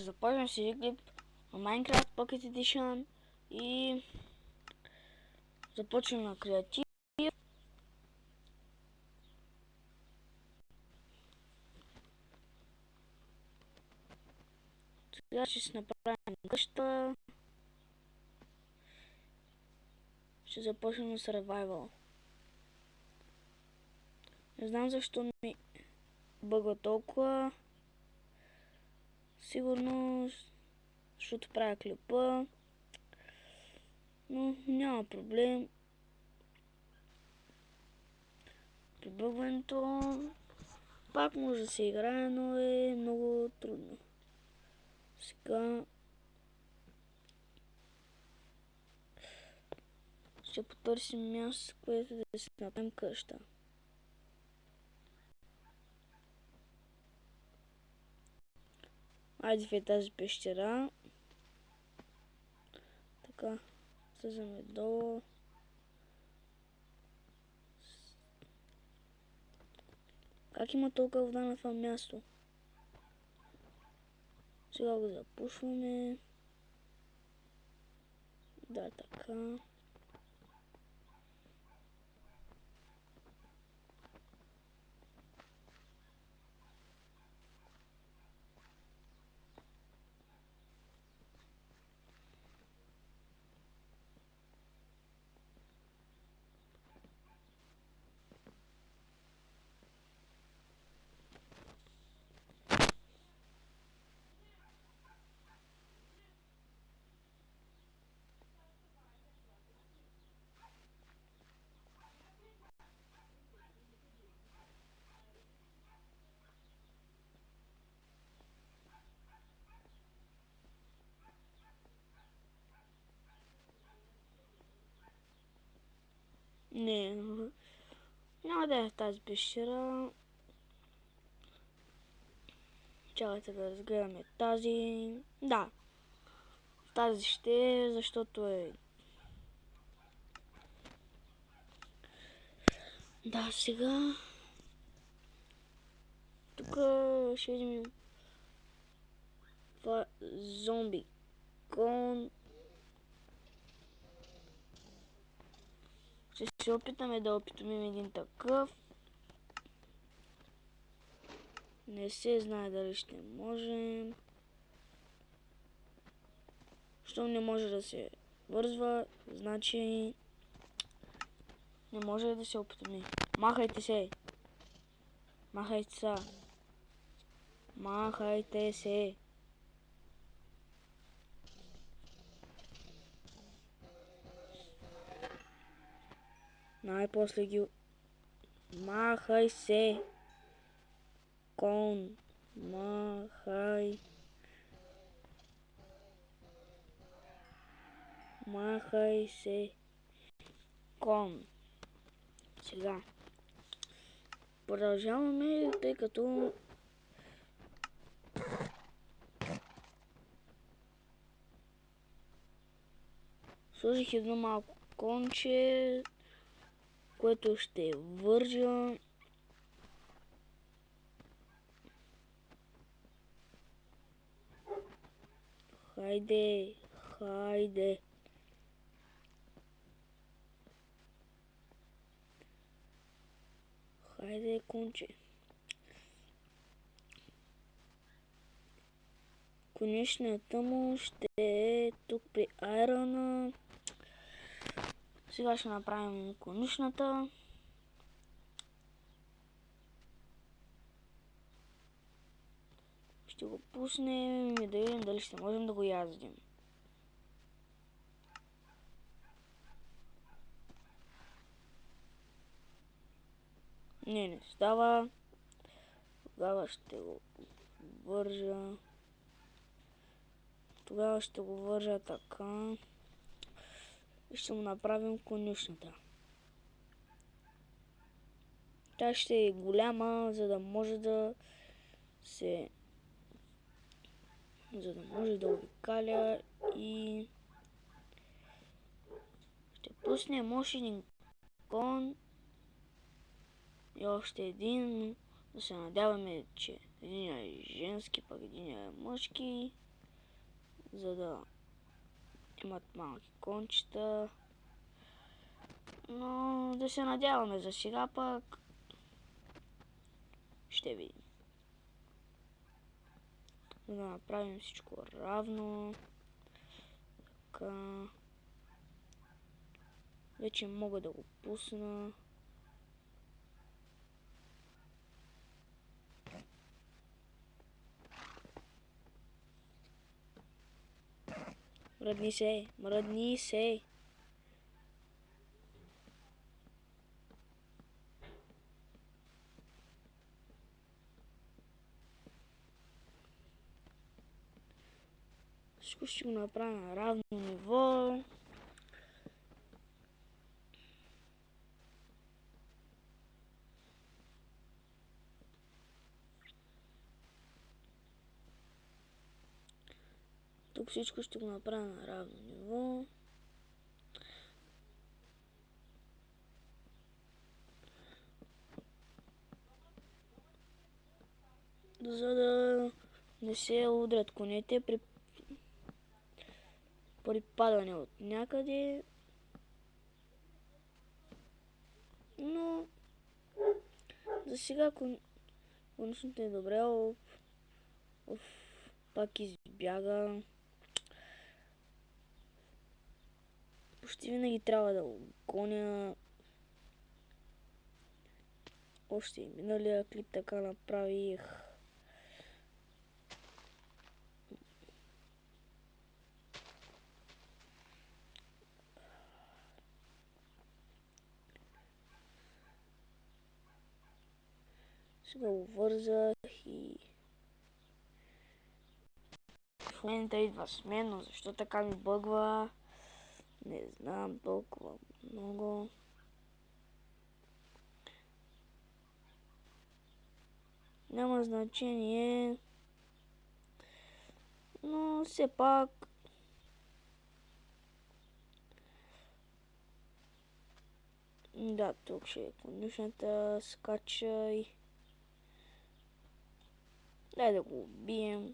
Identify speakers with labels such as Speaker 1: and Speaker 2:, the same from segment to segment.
Speaker 1: ще започнем с един клип на Minecraft Pocket Edition и започвам на креатив. Сега ще си направим къща. Ще започнем на Survival. Не знам защо ми бъгва толкова. Сигурно защото правя клипа. Но няма проблем. При бъгването пак може да се играе, но е много трудно. Сега ще потърсим място, което да си направим къща. Айде в тази пещера. Така, слизаме долу. Как има толкова вода на това място? Сега го запушваме. Да, така. Не, няма да е в тази пещера. Чакайте да разгледаме тази. Да, тази ще е, защото е. Да, сега. Тук ще видим това зомби кон. Ще се опитаме да опитомим един такъв. Не се знае дали ще можем. Щом не може да се вързва, значи не може да се опитаме. Махайте се! Махайте се! Махайте се! Най-после ги... Махай се! Кон! Махай! Махай се! Кон! Сега. Продължаваме, тъй като сложих едно малко конче, което ще вържа. Хайде, хайде. Хайде, конче. Конечната му ще е тук при айрона. Сега ще направим конечната. Ще го пуснем и да видим дали ще можем да го яздим. Не става. Тогава ще го вържа. Тогава ще го вържа така. И ще му направим конюшната. Тя ще е голяма, за да може да се... За да може да обикаля и... Ще пуснем още един кон. И още един. Да се надяваме, че един е женски, пък един е мъжки. за да имат малки кончета. Но да се надяваме, за сега пък ще видим. Да направим всичко равно. Така. Вече мога да го пусна. Мръдни се, мръдни се. Всичко ще го направя на равно ниво. Тук всичко ще го направя на равно ниво. За да не се удрят конете при падане от някъде. Но за сега конечното е добре. Пак избяга. Почти винаги трябва да го гоня. Още и миналия клип така направих. Сега го вързах и в момента идва с мен, но защо така ми бъгва? Не знам толкова много. Няма значение. Но все пак да, тук ще е конюшната. Скачай. Дай да го убием.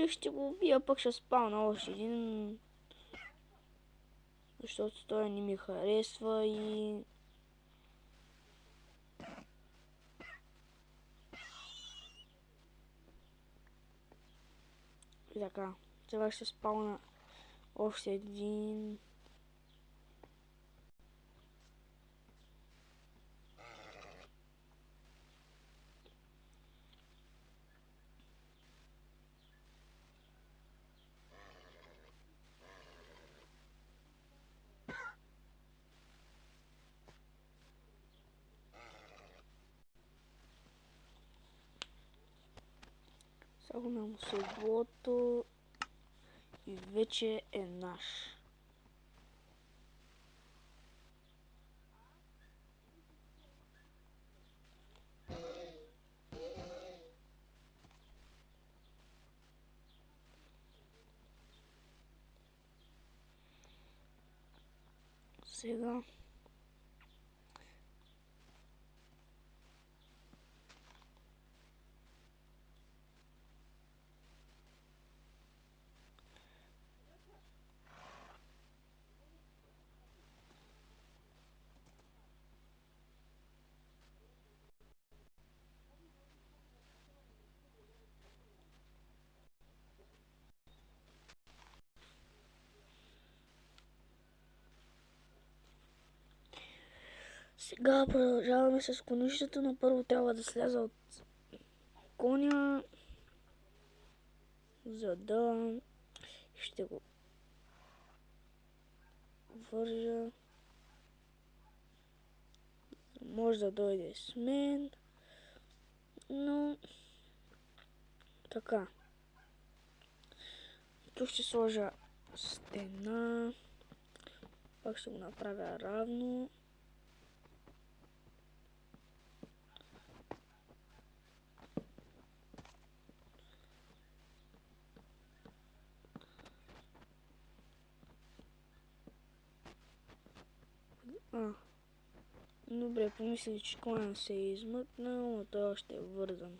Speaker 1: Ще го убия, пък ще спална още един. Защото той не ми харесва и... И така. Сега ще спална още един. Слагаме му седлото и вече е наш. Сега продължаваме с конището, но първо трябва да сляза от коня, за да ще го вържа. Може да дойде с мен, но така. Тук ще сложа стена, пак ще го направя равно. Добре, помислих, че коня се е измъкнал, но той още е вързан.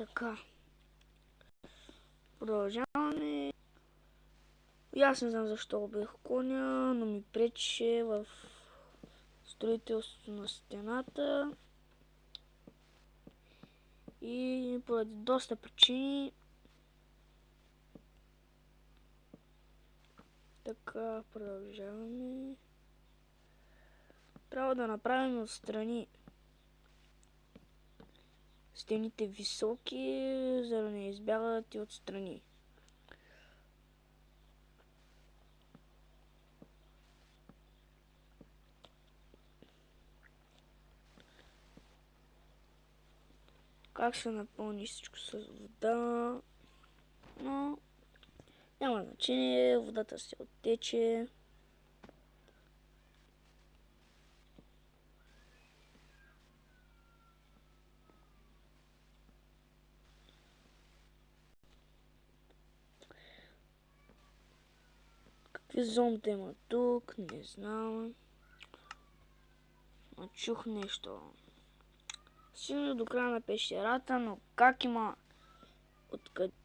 Speaker 1: Така. Продължаваме. И аз не знам защо убих коня, но ми пречеше в строителството на стената. И поради доста причини. Така, продължаваме. Трябва да направим отстрани стените високи, за да не избягат и отстрани. Как се напълни всичко с вода? Но няма значение, водата се оттече. Какви зомби има тук? Не знам. Чух нещо. Сигурно до края на пещерата, но как има откъде?